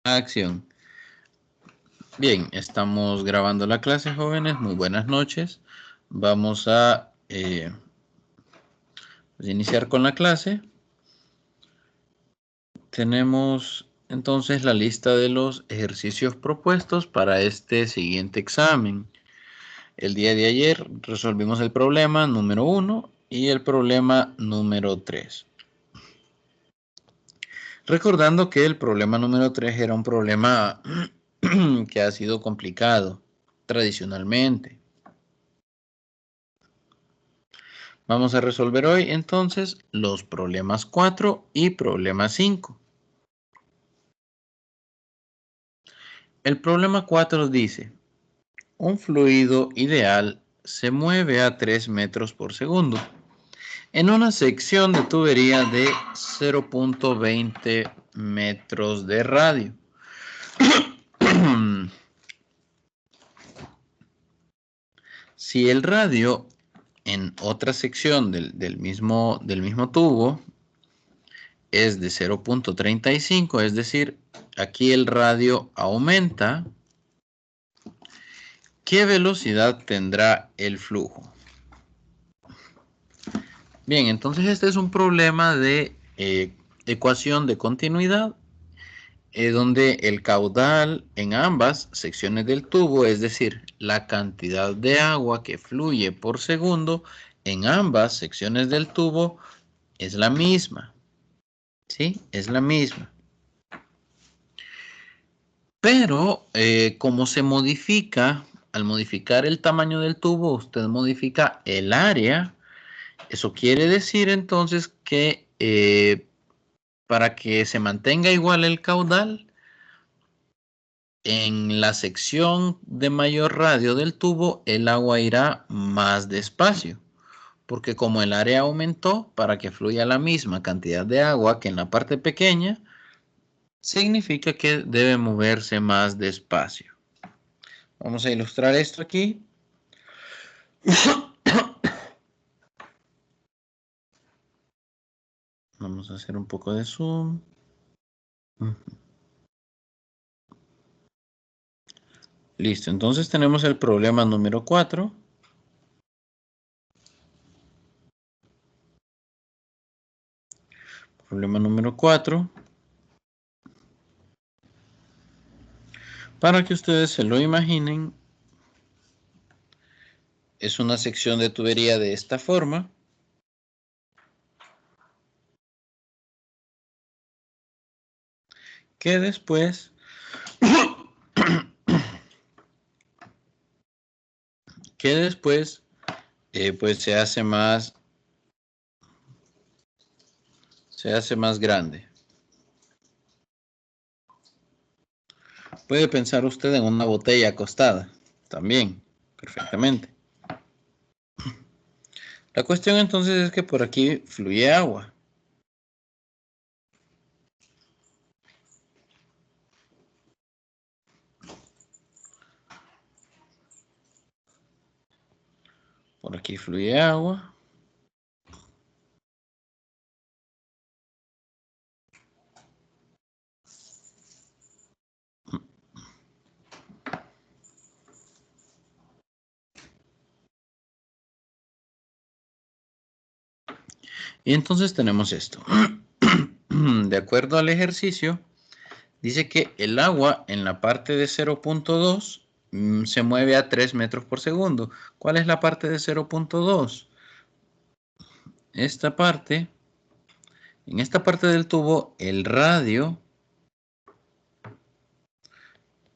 Acción. Bien, estamos grabando la clase, jóvenes. Muy buenas noches. Vamos a iniciar con la clase. Tenemos entonces la lista de los ejercicios propuestos para este siguiente examen. El día de ayer resolvimos el problema número 1 y el problema número 3. Recordando que el problema número 3 era un problema que ha sido complicado tradicionalmente. Vamos a resolver hoy entonces los problemas 4 y problema 5. El problema 4 dice, un fluido ideal se mueve a 3 metros por segundo en una sección de tubería de 0.20 metros de radio. Si el radio en otra sección del mismo tubo es de 0.35, es decir, aquí el radio aumenta, ¿qué velocidad tendrá el flujo? Bien, entonces este es un problema de ecuación de continuidad, donde el caudal en ambas secciones del tubo, es decir, la cantidad de agua que fluye por segundo en ambas secciones del tubo es la misma. ¿Sí? Es la misma. Pero como se modifica, al modificar el tamaño del tubo, usted modifica el área. Eso quiere decir entonces que para que se mantenga igual el caudal, en la sección de mayor radio del tubo, el agua irá más despacio. Porque como el área aumentó, para que fluya la misma cantidad de agua que en la parte pequeña, significa que debe moverse más despacio. Vamos a ilustrar esto aquí. Vamos a hacer un poco de zoom. Listo, entonces tenemos el problema número 4. Problema número 4. Para que ustedes se lo imaginen, es una sección de tubería de esta forma. Que después pues se hace más grande. Puede pensar usted en una botella acostada, también, perfectamente. La cuestión entonces es que por aquí fluye agua. Por aquí fluye agua. Y entonces tenemos esto. De acuerdo al ejercicio, dice que el agua en la parte de 0.2 se mueve a 3 metros por segundo. ¿Cuál es la parte de 0.2? Esta parte, en esta parte del tubo, el radio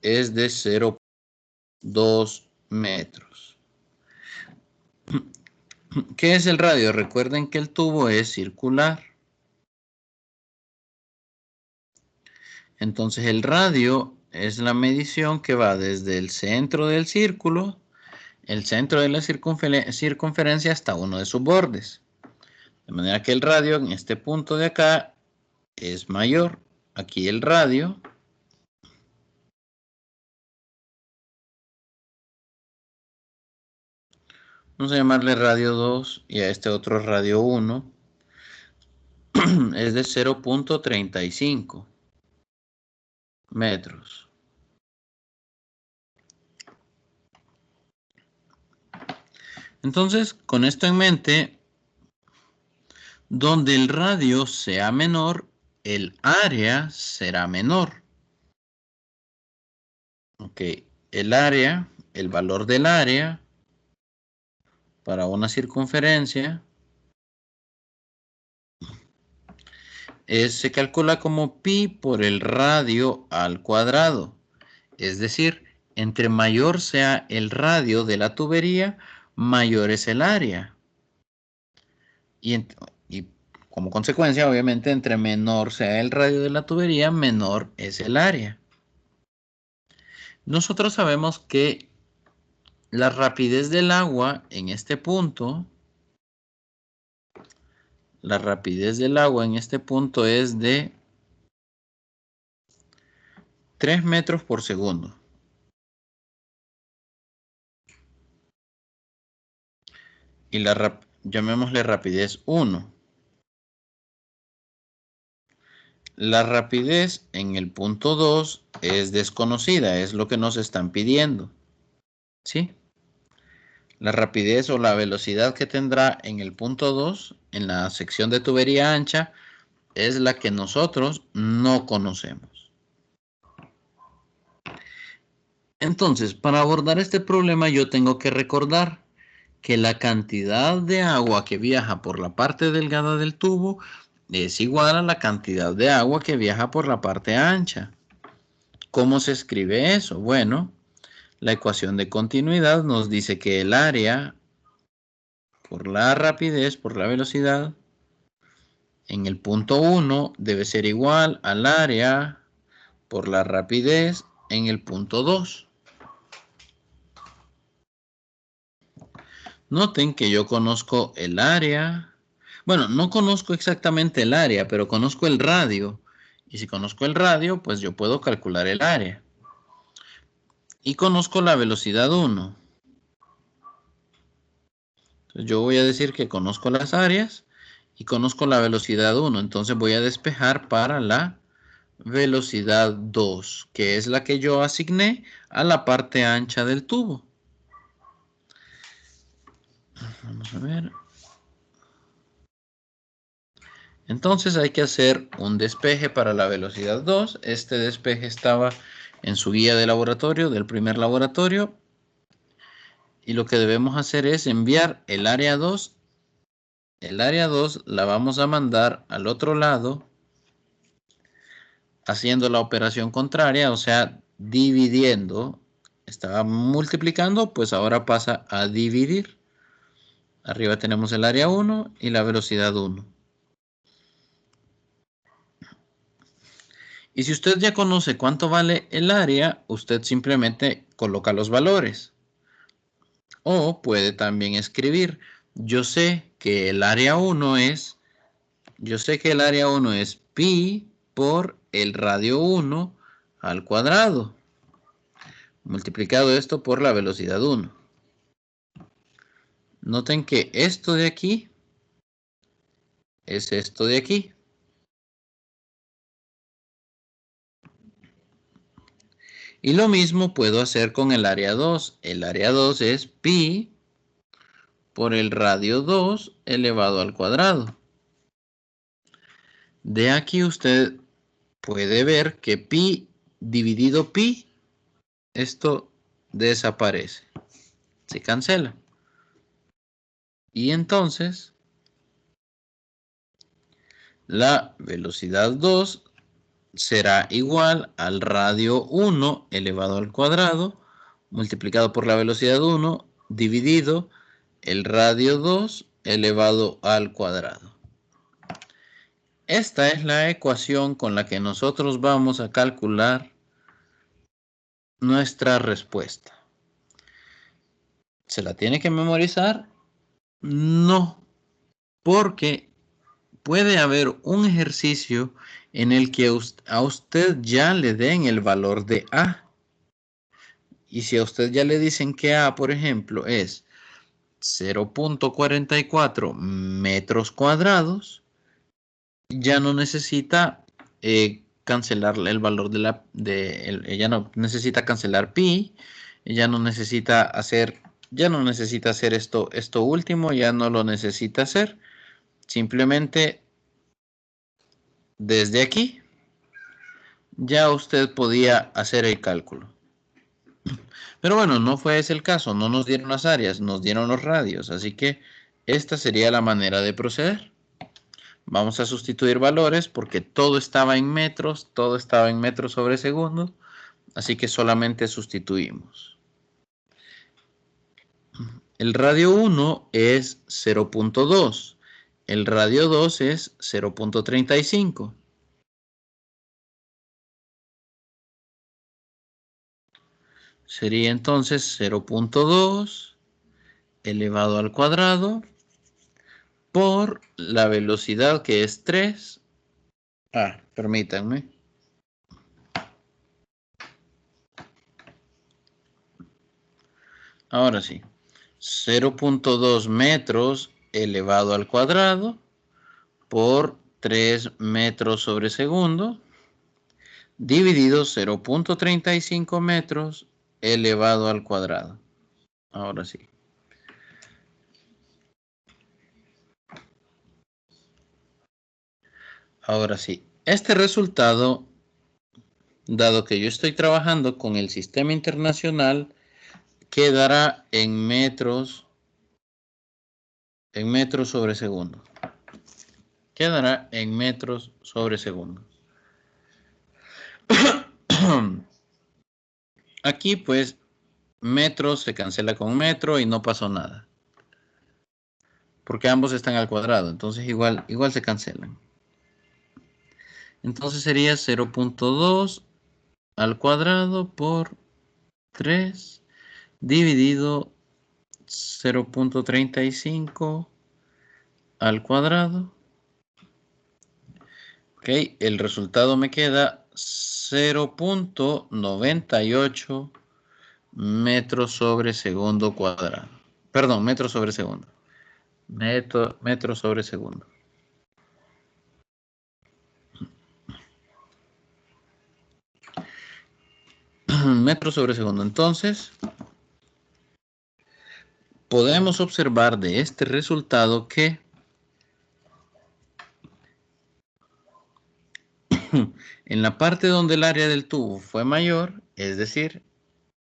es de 0.2 metros. ¿Qué es el radio? Recuerden que el tubo es circular. Entonces el radio es la medición que va desde el centro del círculo, el centro de la circunferencia hasta uno de sus bordes. De manera que el radio en este punto de acá es mayor. Aquí el radio vamos a llamarle radio 2 y a este otro radio 1 es de 0.35. metros. Entonces, con esto en mente, donde el radio sea menor, el área será menor. Ok, el área, el valor del área para una circunferencia se calcula como pi por el radio al cuadrado. Es decir, entre mayor sea el radio de la tubería, mayor es el área. Y como consecuencia, obviamente, entre menor sea el radio de la tubería, menor es el área. Nosotros sabemos que la rapidez del agua en este punto, es de 3 metros por segundo. Y llamémosle rapidez 1. La rapidez en el punto 2 es desconocida, es lo que nos están pidiendo. ¿Sí? La rapidez o la velocidad que tendrá en el punto 2, en la sección de tubería ancha, es la que nosotros no conocemos. Entonces, para abordar este problema yo tengo que recordar que la cantidad de agua que viaja por la parte delgada del tubo es igual a la cantidad de agua que viaja por la parte ancha. ¿Cómo se escribe eso? Bueno, la ecuación de continuidad nos dice que el área por la rapidez, por la velocidad, en el punto 1 debe ser igual al área por la rapidez en el punto 2. Noten que yo conozco el área. Bueno, no conozco exactamente el área, pero conozco el radio. Y si conozco el radio, pues yo puedo calcular el área. Y conozco la velocidad 1. Entonces yo voy a decir que conozco las áreas y conozco la velocidad 1. Entonces voy a despejar para la velocidad 2, que es la que yo asigné a la parte ancha del tubo. Vamos a ver. Entonces hay que hacer un despeje para la velocidad 2. Este despeje estaba en su guía de laboratorio, del primer laboratorio. Y lo que debemos hacer es enviar el área 2. El área 2 la vamos a mandar al otro lado, haciendo la operación contraria, o sea, dividiendo. Estaba multiplicando, pues ahora pasa a dividir. Arriba tenemos el área 1 y la velocidad 1. Y si usted ya conoce cuánto vale el área, usted simplemente coloca los valores. O puede también escribir, yo sé que el área 1 es pi por el radio 1 al cuadrado, multiplicado esto por la velocidad 1. Noten que esto de aquí es esto de aquí. Y lo mismo puedo hacer con el área 2. El área 2 es pi por el radio 2 elevado al cuadrado. De aquí usted puede ver que pi dividido pi, esto desaparece, se cancela. Y entonces la velocidad 2 será igual al radio 1 elevado al cuadrado multiplicado por la velocidad 1 dividido el radio 2 elevado al cuadrado. Esta es la ecuación con la que nosotros vamos a calcular nuestra respuesta. ¿Se la tiene que memorizar? No, porque puede haber un ejercicio en el que a usted ya le den el valor de A. Y si a usted ya le dicen que A, por ejemplo, es 0.44 metros cuadrados, ya no necesita cancelar el valor ella no necesita cancelar pi, ella no necesita hacer, esto último, ya no lo necesita hacer. Simplemente desde aquí ya usted podía hacer el cálculo. Pero bueno, no fue ese el caso, no nos dieron las áreas, nos dieron los radios, así que esta sería la manera de proceder. Vamos a sustituir valores porque todo estaba en metros sobre segundo, así que solamente sustituimos. El radio 1 es 0.2, el radio 2 es 0.35. Sería entonces 0.2 elevado al cuadrado por la velocidad que es 3. Permítanme. Ahora sí. 0.2 metros elevado al cuadrado por 3 metros sobre segundo dividido 0.35 metros elevado al cuadrado. Ahora sí. Ahora sí. Este resultado, dado que yo estoy trabajando con el sistema internacional, quedará en metros sobre segundo. Quedará en metros sobre segundo. Aquí pues metros se cancela con metro y no pasó nada. Porque ambos están al cuadrado, entonces igual se cancelan. Entonces sería 0.2 al cuadrado por 3 dividido 0.35 al cuadrado. Ok, el resultado me queda 0.98 metros sobre segundo cuadrado. Perdón, metros sobre segundo. Metro sobre segundo. Metros sobre segundo. Entonces, podemos observar de este resultado que en la parte donde el área del tubo fue mayor, es decir,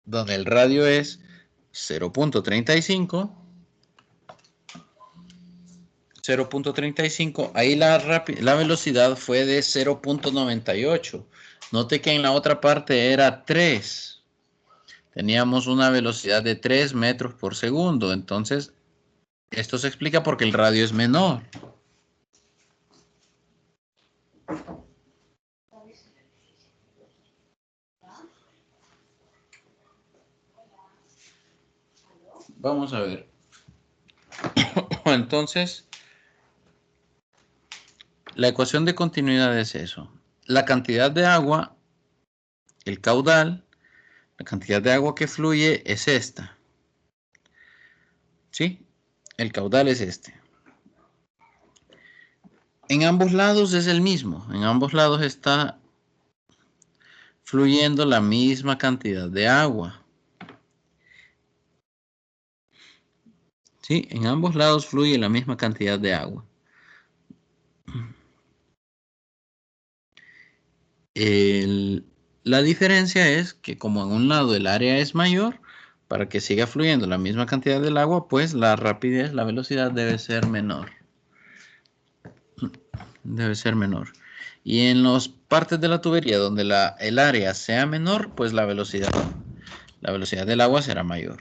donde el radio es 0.35, ahí la velocidad fue de 0.98. Note que en la otra parte era 3. Teníamos una velocidad de 3 metros por segundo. Entonces, esto se explica porque el radio es menor. Vamos a ver. Entonces, la ecuación de continuidad es eso. La cantidad de agua, el caudal, la cantidad de agua que fluye es esta. ¿Sí? El caudal es este. En ambos lados es el mismo. En ambos lados está fluyendo la misma cantidad de agua. ¿Sí? En ambos lados fluye la misma cantidad de agua. La diferencia es que como en un lado el área es mayor, para que siga fluyendo la misma cantidad del agua, pues la rapidez, la velocidad debe ser menor. Debe ser menor. Y en las partes de la tubería donde el área sea menor, pues la velocidad del agua será mayor.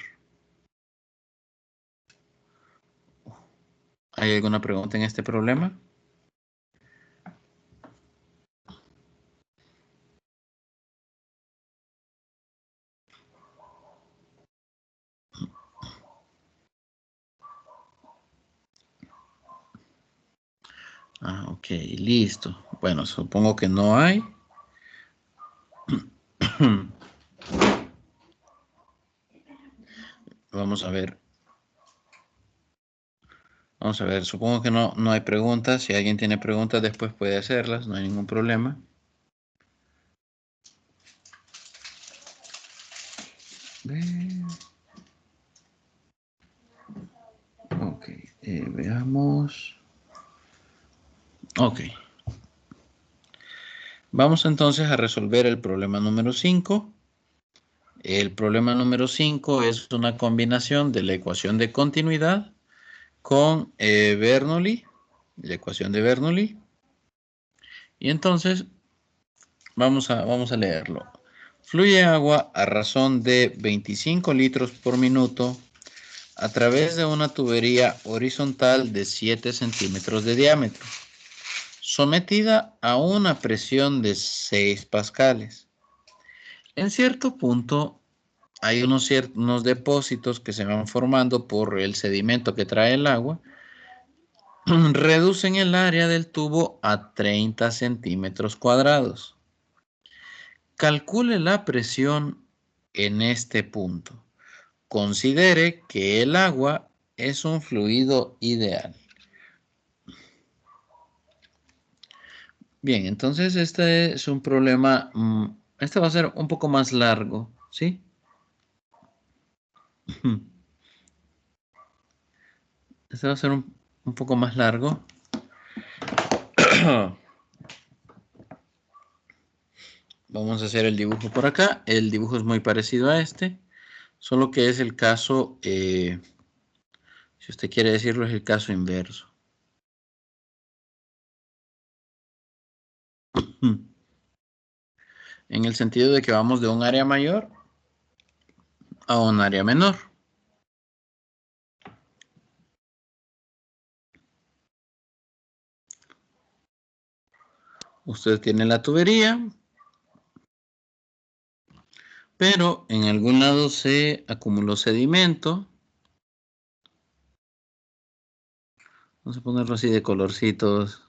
¿Hay alguna pregunta en este problema? Ok, listo. Bueno, supongo que no hay. Vamos a ver. Vamos a ver, supongo que no hay preguntas. Si alguien tiene preguntas, después puede hacerlas, no hay ningún problema. ver. Ok, veamos. Ok. Vamos entonces a resolver el problema número 5. El problema número 5 es una combinación de la ecuación de continuidad con Bernoulli, la ecuación de Bernoulli. Y entonces vamos a leerlo. Fluye agua a razón de 25 litros por minuto a través de una tubería horizontal de 7 centímetros de diámetro, sometida a una presión de 6 pascales. En cierto punto hay unos depósitos que se van formando por el sedimento que trae el agua, reducen el área del tubo a 30 centímetros cuadrados. Calcule la presión en este punto. Considere que el agua es un fluido ideal. Bien, entonces este es un problema, este va a ser un poco más largo, ¿sí? Este va a ser un poco más largo. Vamos a hacer el dibujo por acá. El dibujo es muy parecido a este, solo que es el caso, si usted quiere decirlo, es el caso inverso. En el sentido de que vamos de un área mayor a un área menor. Usted tiene la tubería, pero en algún lado se acumuló sedimento. Vamos a ponerlo así de colorcitos.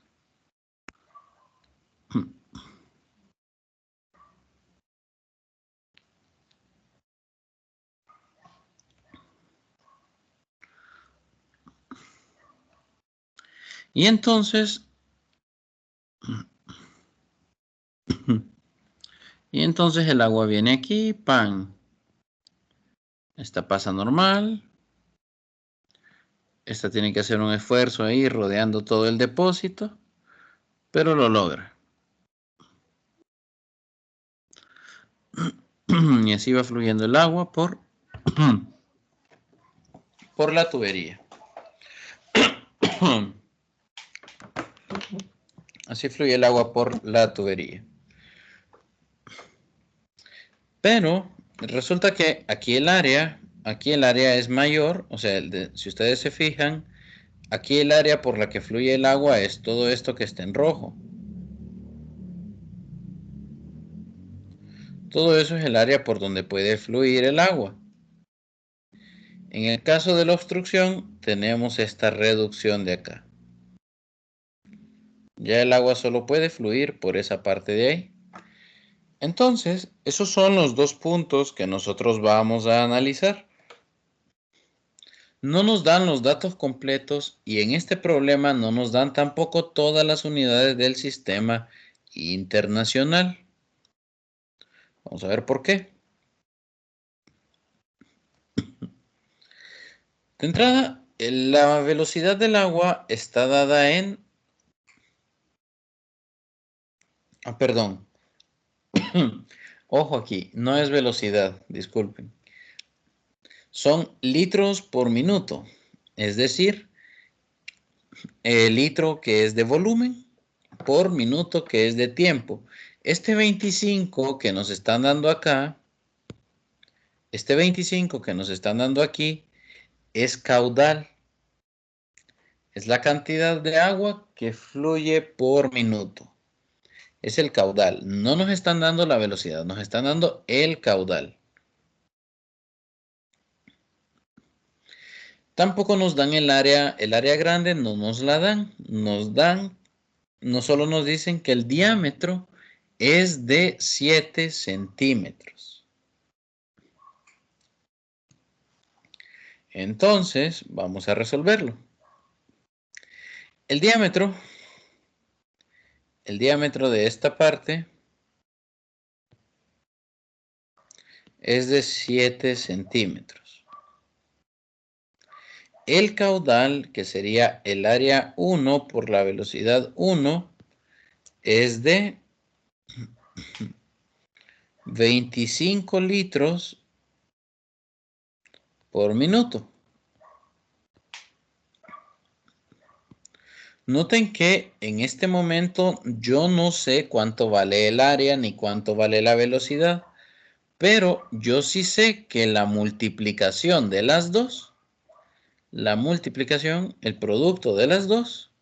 Y entonces, el agua viene aquí, pan. Esta pasa normal. Esta tiene que hacer un esfuerzo ahí rodeando todo el depósito, pero lo logra. Y así va fluyendo el agua por la tubería. Así fluye el agua por la tubería. Pero resulta que aquí el área es mayor, o sea, si ustedes se fijan, aquí el área por la que fluye el agua es todo esto que está en rojo. Todo eso es el área por donde puede fluir el agua. En el caso de la obstrucción, tenemos esta reducción de acá. Ya el agua solo puede fluir por esa parte de ahí. Entonces, esos son los dos puntos que nosotros vamos a analizar. No nos dan los datos completos y en este problema no nos dan tampoco todas las unidades del sistema internacional. Vamos a ver por qué. De entrada, la velocidad del agua está dada en... perdón. Ojo aquí, no es velocidad, disculpen. Son litros por minuto, es decir, el litro que es de volumen por minuto que es de tiempo. Este 25 que nos están dando acá, este 25 que nos están dando aquí es caudal. Es la cantidad de agua que fluye por minuto. Es el caudal. No nos están dando la velocidad, nos están dando el caudal. Tampoco nos dan el área grande, no nos la dan. No solo nos dicen que el diámetro es de 7 centímetros. Entonces, vamos a resolverlo. El diámetro de esta parte es de 7 centímetros. El caudal, que sería el área 1 por la velocidad 1, es de 25 litros por minuto. Noten que en este momento yo no sé cuánto vale el área ni cuánto vale la velocidad, pero yo sí sé que la multiplicación de las dos, el producto de las dos,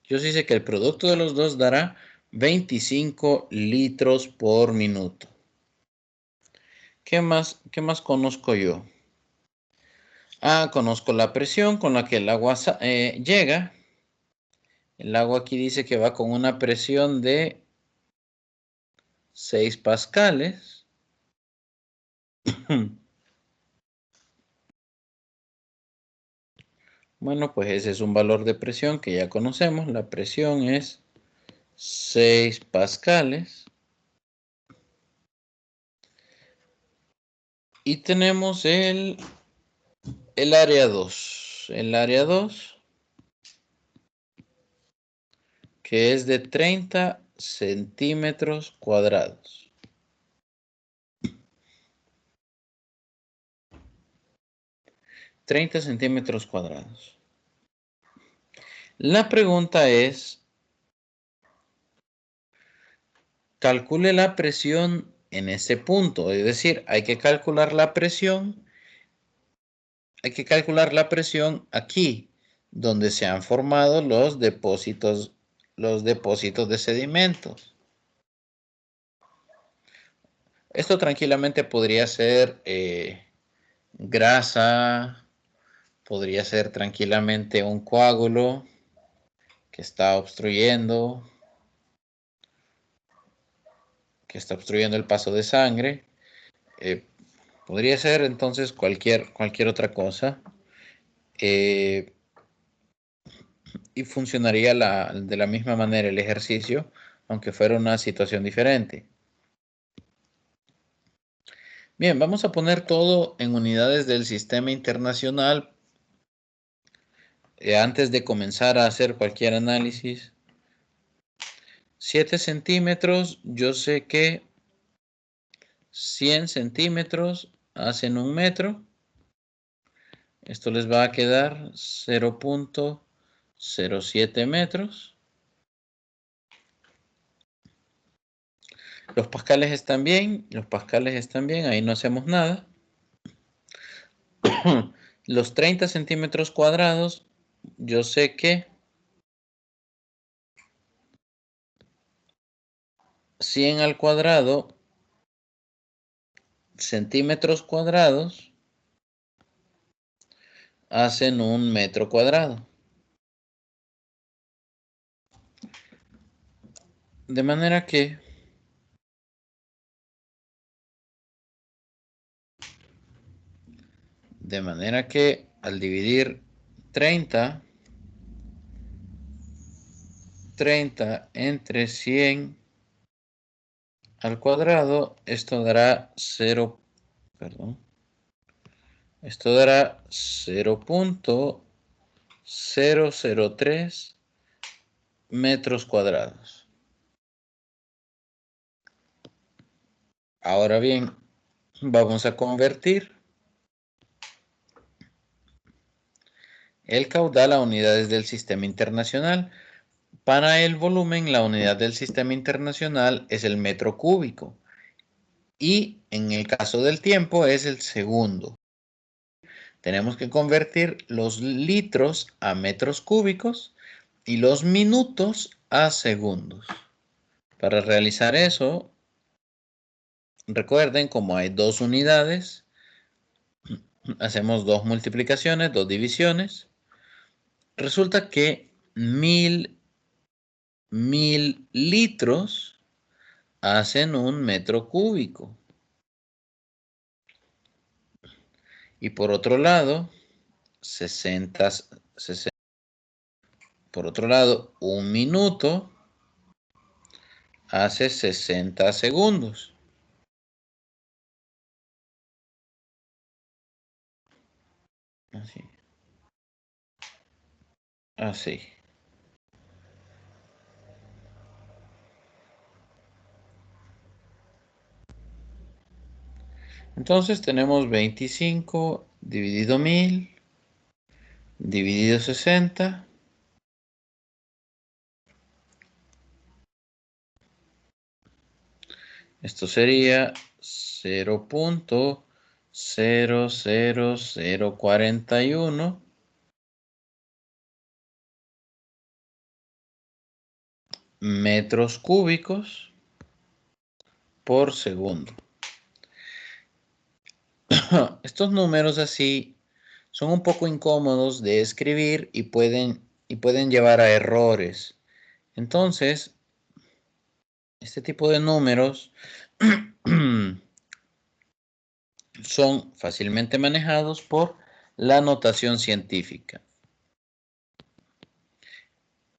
yo sí sé que el producto de los dos dará 25 litros por minuto. ¿Qué más conozco yo? Conozco la presión con la que el agua llega. El agua aquí dice que va con una presión de 6 pascales. Bueno, pues ese es un valor de presión que ya conocemos. La presión es 6 pascales. Y tenemos el área 2. El área 2, que es de 30 centímetros cuadrados. La pregunta es, calcule la presión en ese punto. Es decir, hay que calcular la presión. Hay que calcular la presión aquí, donde se han formado los depósitos de sedimentos. Esto tranquilamente podría ser grasa, podría ser tranquilamente un coágulo que está obstruyendo el paso de sangre. Podría ser entonces cualquier otra cosa. Y funcionaría de la misma manera el ejercicio, aunque fuera una situación diferente. Bien, vamos a poner todo en unidades del sistema internacional antes de comenzar a hacer cualquier análisis. 7 centímetros, yo sé que 100 centímetros hacen 1 metro. Esto les va a quedar 0.07 metros. Los pascales están bien, ahí no hacemos nada. Los 30 centímetros cuadrados, yo sé que 100 al cuadrado, centímetros cuadrados, hacen 1 metro cuadrado. De manera que al dividir 30 entre 100 al cuadrado, esto dará 0.003 metros cuadrados. Ahora bien, vamos a convertir el caudal a unidades del sistema internacional. Para el volumen, la unidad del sistema internacional es el metro cúbico. Y en el caso del tiempo es el segundo. Tenemos que convertir los litros a metros cúbicos y los minutos a segundos. Para realizar eso, recuerden, como hay dos unidades, hacemos 2 multiplicaciones, 2 divisiones. Resulta que 1000 litros hacen 1 metro cúbico. Y por otro lado, 1 minuto hace 60 segundos. Así. Así. Entonces tenemos 25 dividido 1000 dividido 60. Esto sería 0.00041 metros cúbicos por segundo. Estos números así son un poco incómodos de escribir y pueden llevar a errores. Entonces, este tipo de números son fácilmente manejados por la notación científica.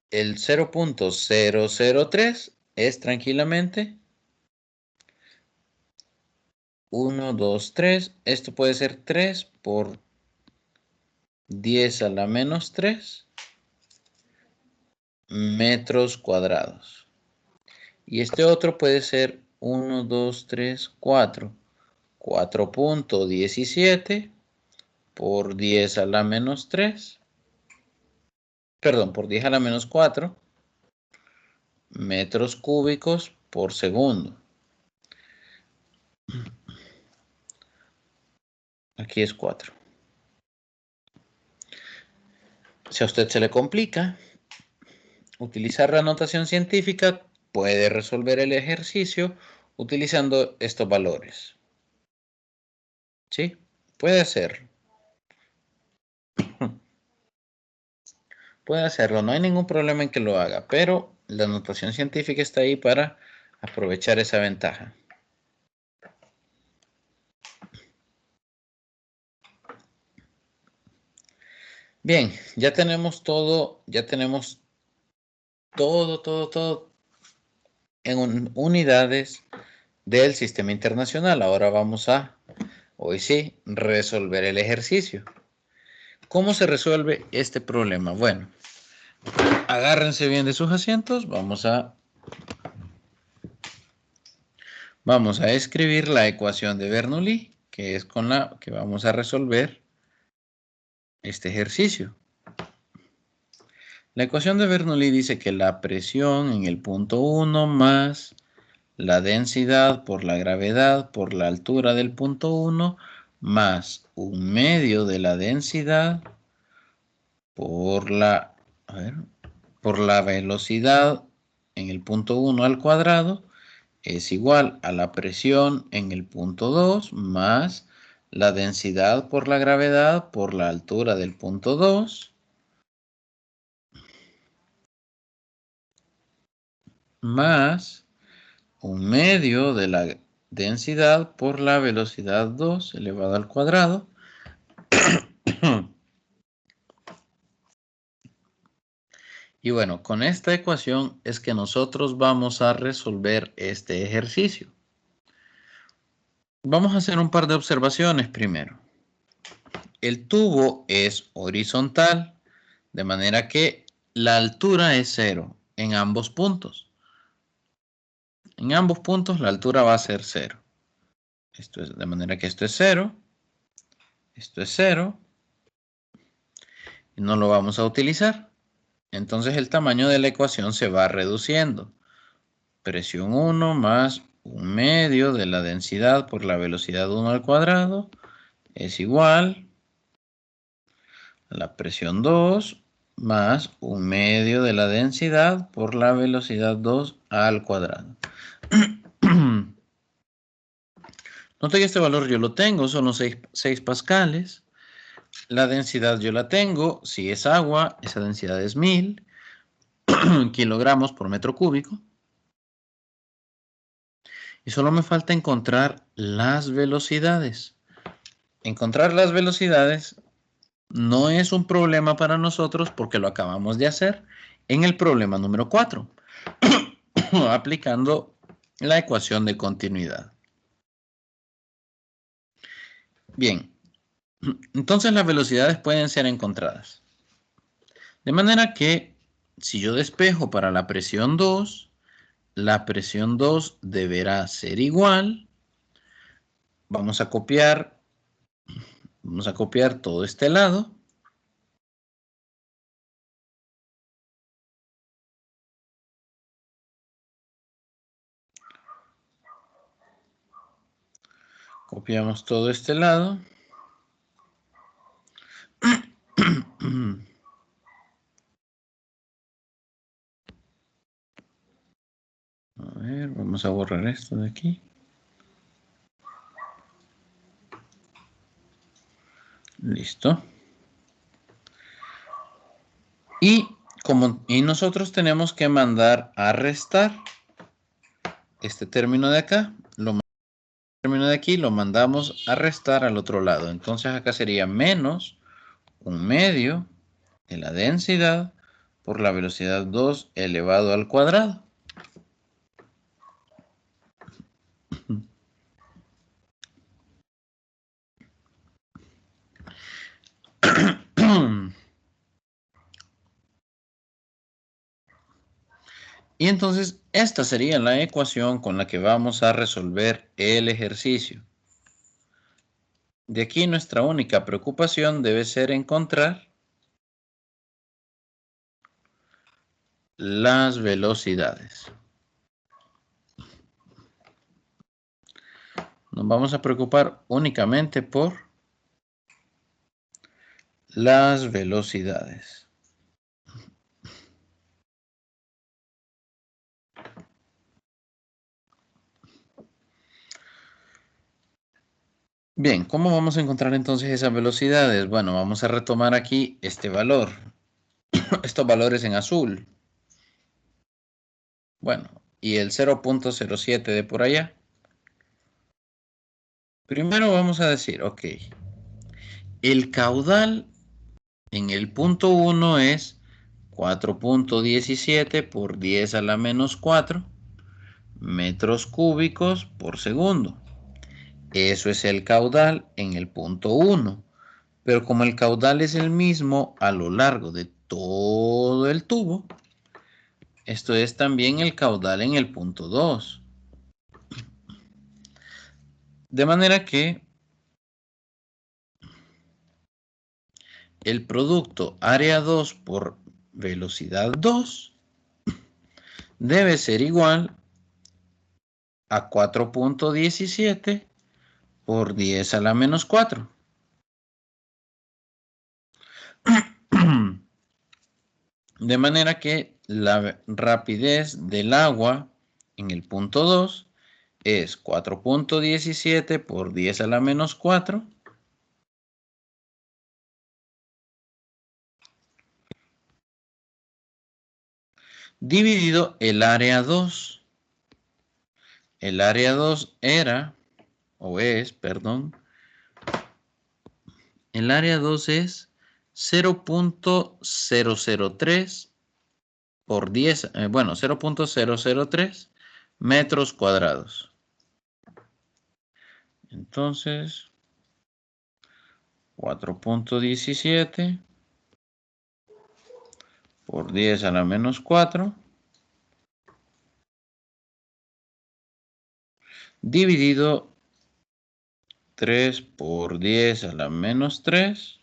El 0.003 es tranquilamente 1, 2, 3. Esto puede ser 3 por 10 a la menos 3 metros cuadrados. Y este otro puede ser 1, 2, 3, 4. 4.17 por 10 a la menos 3. Perdón, por 10 a la menos 4 metros cúbicos por segundo. Aquí es 4. Si a usted se le complica utilizar la notación científica, puede resolver el ejercicio utilizando estos valores. ¿Sí? Puede hacerlo. Puede hacerlo, no hay ningún problema en que lo haga, pero la notación científica está ahí para aprovechar esa ventaja. Bien, ya tenemos todo en unidades del sistema internacional. Ahora vamos a, hoy sí, resolver el ejercicio. ¿Cómo se resuelve este problema? Bueno, agárrense bien de sus asientos. Vamos a escribir la ecuación de Bernoulli, que es con la que vamos a resolver este ejercicio. La ecuación de Bernoulli dice que la presión en el punto 1 más la densidad por la gravedad por la altura del punto 1 más 1/2 de la densidad por la velocidad en el punto 1 al cuadrado es igual a la presión en el punto 2 más la densidad por la gravedad por la altura del punto 2 más 1/2 de la densidad por la velocidad 2 elevado al cuadrado. Y bueno, con esta ecuación es que nosotros vamos a resolver este ejercicio. Vamos a hacer un par de observaciones primero. El tubo es horizontal, de manera que la altura es 0 en ambos puntos. En ambos puntos la altura va a ser 0. Esto es, de manera que esto es 0. Esto es 0. Y no lo vamos a utilizar. Entonces el tamaño de la ecuación se va reduciendo. Presión 1 más 1/2 de la densidad por la velocidad 1 al cuadrado es igual a la presión 2 más 1/2 de la densidad por la velocidad 2 al cuadrado. Note que este valor yo lo tengo, son 6 pascales. La densidad yo la tengo, si es agua, esa densidad es 1000 kilogramos por metro cúbico. Y solo me falta encontrar las velocidades. Encontrar las velocidades no es un problema para nosotros porque lo acabamos de hacer en el problema número 4. aplicando la ecuación de continuidad. Bien, entonces las velocidades pueden ser encontradas. De manera que si yo despejo para la presión 2, la presión 2 deberá ser igual. Vamos a copiar todo este lado. Copiamos todo este lado. A ver, vamos a borrar esto de aquí. Listo. Y nosotros tenemos que mandar a restar este término de acá. Término de aquí lo mandamos a restar al otro lado. Entonces acá sería menos 1/2 de la densidad por la velocidad 2 elevado al cuadrado. Y entonces esta sería la ecuación con la que vamos a resolver el ejercicio. De aquí nuestra única preocupación debe ser encontrar las velocidades. Nos vamos a preocupar únicamente por las velocidades. Bien, ¿cómo vamos a encontrar entonces esas velocidades? Bueno, vamos a retomar aquí este valor. Estos valores en azul. Bueno, y el 0.07 de por allá. Primero vamos a decir, ok, el caudal en el punto 1 es 4.17 por 10 a la menos 4 metros cúbicos por segundo. Eso es el caudal en el punto 1. Pero como el caudal es el mismo a lo largo de todo el tubo, esto es también el caudal en el punto 2. De manera que el producto área 2 por velocidad 2 debe ser igual a 4.17 por 10 a la menos 4. De manera que la rapidez del agua en el punto 2 es 4.17 por 10 a la menos 4 dividido el área 2. El área 2 era, o es, perdón, el área 2 es 0.003 por 10, bueno, 0.003 metros cuadrados. Entonces, 4.17 por 10 a la menos 4 dividido 3 por 10 a la menos 3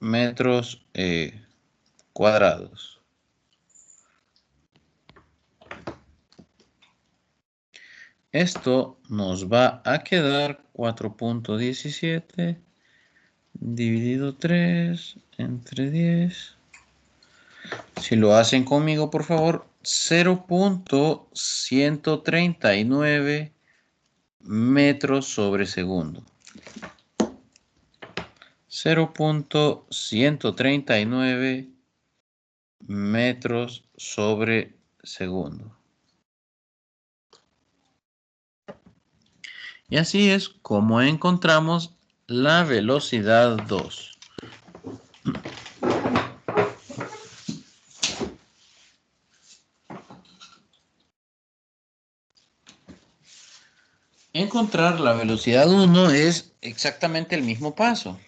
metros cuadrados. Esto nos va a quedar 4.17 dividido 3 entre 10. Si lo hacen conmigo, por favor, 0.139 metros sobre segundo. 0.139 metros sobre segundo. Y así es como encontramos la velocidad 2. Encontrar la velocidad 1 es exactamente el mismo paso.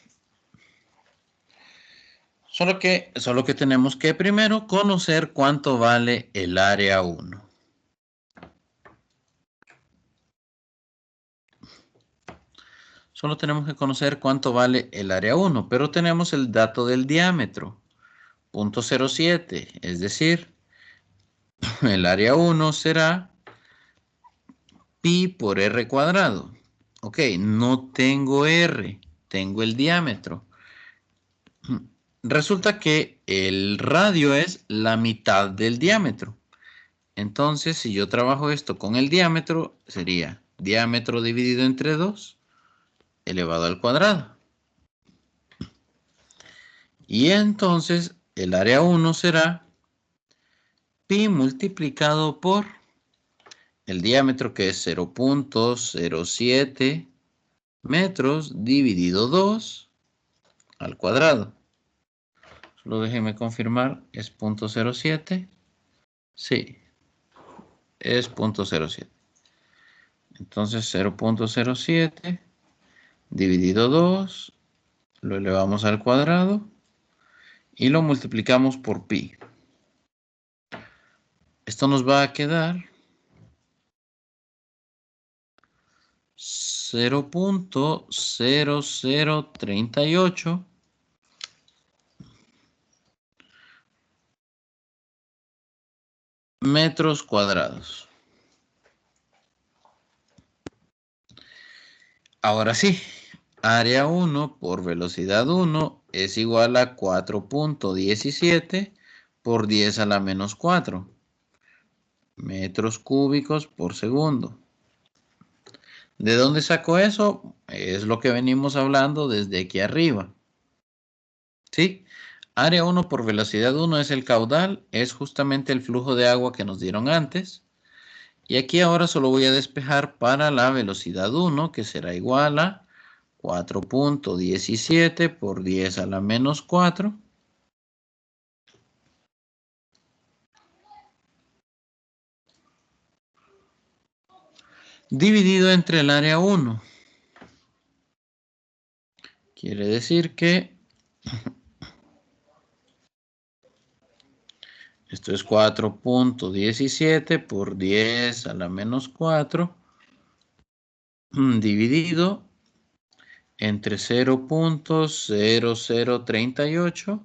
Solo que tenemos que primero conocer cuánto vale el área 1. Solo tenemos que conocer cuánto vale el área 1, pero tenemos el dato del diámetro, 0.07, es decir, el área 1 será pi por r cuadrado. Ok, no tengo r, tengo el diámetro. Resulta que el radio es la mitad del diámetro. Entonces, si yo trabajo esto con el diámetro, sería diámetro dividido entre 2 elevado al cuadrado. Y entonces el área 1 será pi multiplicado por el diámetro, que es 0.07 metros dividido 2 al cuadrado. Solo déjenme confirmar, ¿es 0.07? Sí, es 0.07. Entonces 0.07 dividido 2, lo elevamos al cuadrado y lo multiplicamos por pi. Esto nos va a quedar 0.0038 metros cuadrados. Ahora sí, área 1 por velocidad 1 es igual a 4.17 por 10 a la menos 4 metros cúbicos por segundo. ¿De dónde saco eso? Es lo que venimos hablando desde aquí arriba. ¿Sí? Área 1 por velocidad 1 es el caudal, es justamente el flujo de agua que nos dieron antes. Y aquí ahora solo voy a despejar para la velocidad 1, que será igual a 4.17 por 10 a la menos 4. Dividido entre el área 1. Quiere decir que esto es 4.17 por 10 a la menos 4 dividido entre 0.0038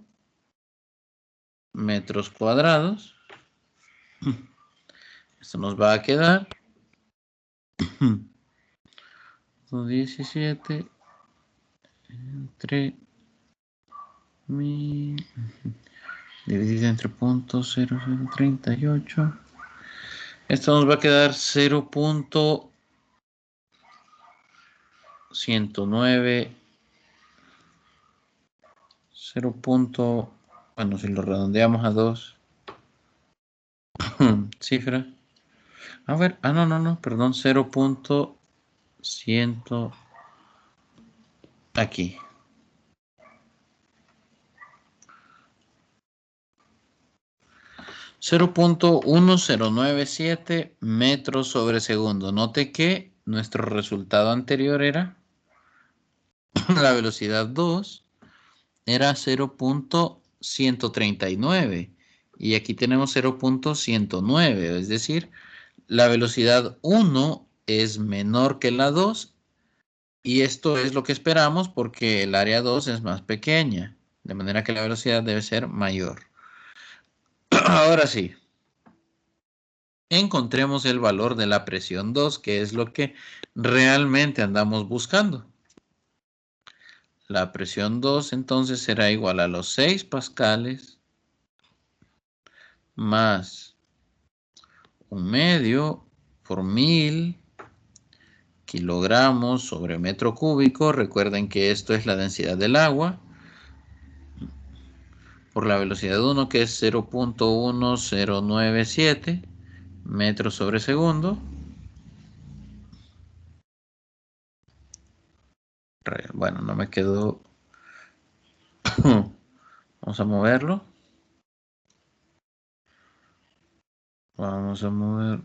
metros cuadrados. Esto nos va a quedar 17 entre dividido entre 0.0038. Esto nos va a quedar 0.109. Bueno, si lo redondeamos a 2 cifra. A ver, no, perdón, 0.100 aquí. 0.1097 metros sobre segundo. Note que nuestro resultado anterior era la velocidad 2, era 0.139 y aquí tenemos 0.109, es decir, la velocidad 1 es menor que la 2 y esto es lo que esperamos porque el área 2 es más pequeña, de manera que la velocidad debe ser mayor. Ahora sí, encontremos el valor de la presión 2, que es lo que realmente andamos buscando. La presión 2 entonces será igual a los 6 pascales más 1/2 por 1000 kilogramos sobre metro cúbico. Recuerden que esto es la densidad del agua por la velocidad 1, que es 0.1097 metros sobre segundo. Bueno, no me quedó. Vamos a moverlo. Vamos a mover.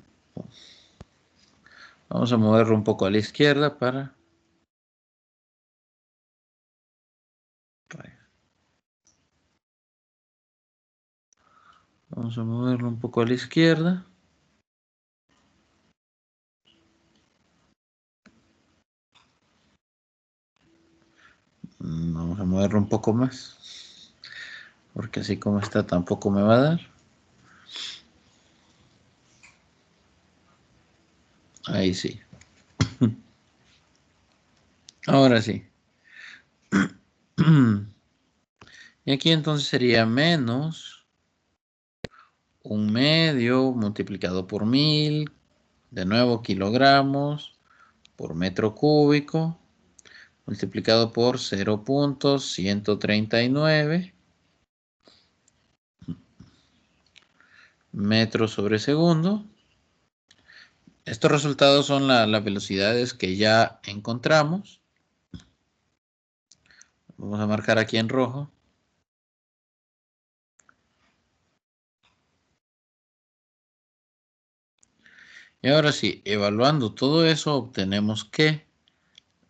Vamos a moverlo un poco a la izquierda para... Vamos a moverlo un poco a la izquierda. Vamos a moverlo un poco más. Porque así como está tampoco me va a dar. Ahí sí. Ahora sí. Y aquí entonces sería menos 1/2 multiplicado por 1000. De nuevo kilogramos por metro cúbico. Multiplicado por 0.139 metros sobre segundo. Estos resultados son las velocidades que ya encontramos. Vamos a marcar aquí en rojo. Y ahora sí, evaluando todo eso, obtenemos que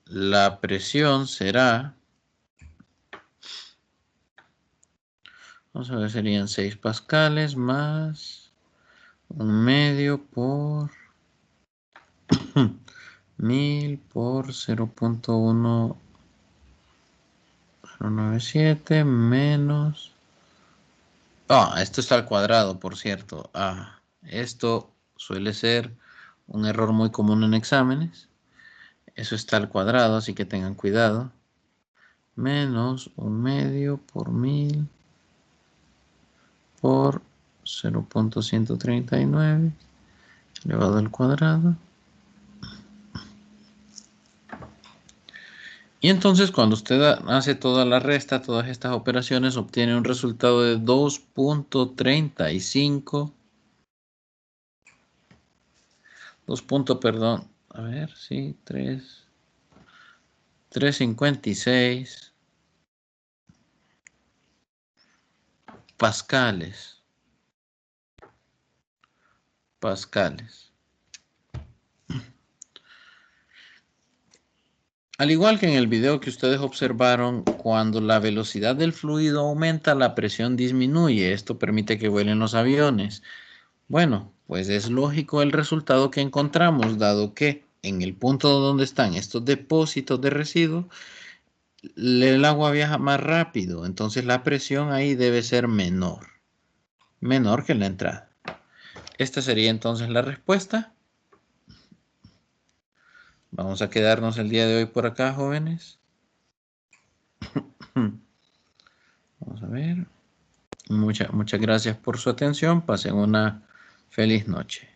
la presión será, vamos a ver, serían 6 pascales más 1/2 por 1000 por 0.1097 menos... esto está al cuadrado, por cierto. Esto suele ser un error muy común en exámenes. Eso está al cuadrado, así que tengan cuidado. Menos 1/2 por 1000 por 0.139 elevado al cuadrado. Y entonces cuando usted hace toda la resta, todas estas operaciones, obtiene un resultado de 2.35. Perdón. A ver, sí, 356 pascales. Al igual que en el video que ustedes observaron, cuando la velocidad del fluido aumenta, la presión disminuye. Esto permite que vuelen los aviones. Bueno, pues es lógico el resultado que encontramos, dado que en el punto donde están estos depósitos de residuos, el agua viaja más rápido, entonces la presión ahí debe ser menor que en la entrada. Esta sería entonces la respuesta. Vamos a quedarnos el día de hoy por acá, jóvenes. Vamos a ver. Muchas gracias por su atención. Pasen una feliz noche.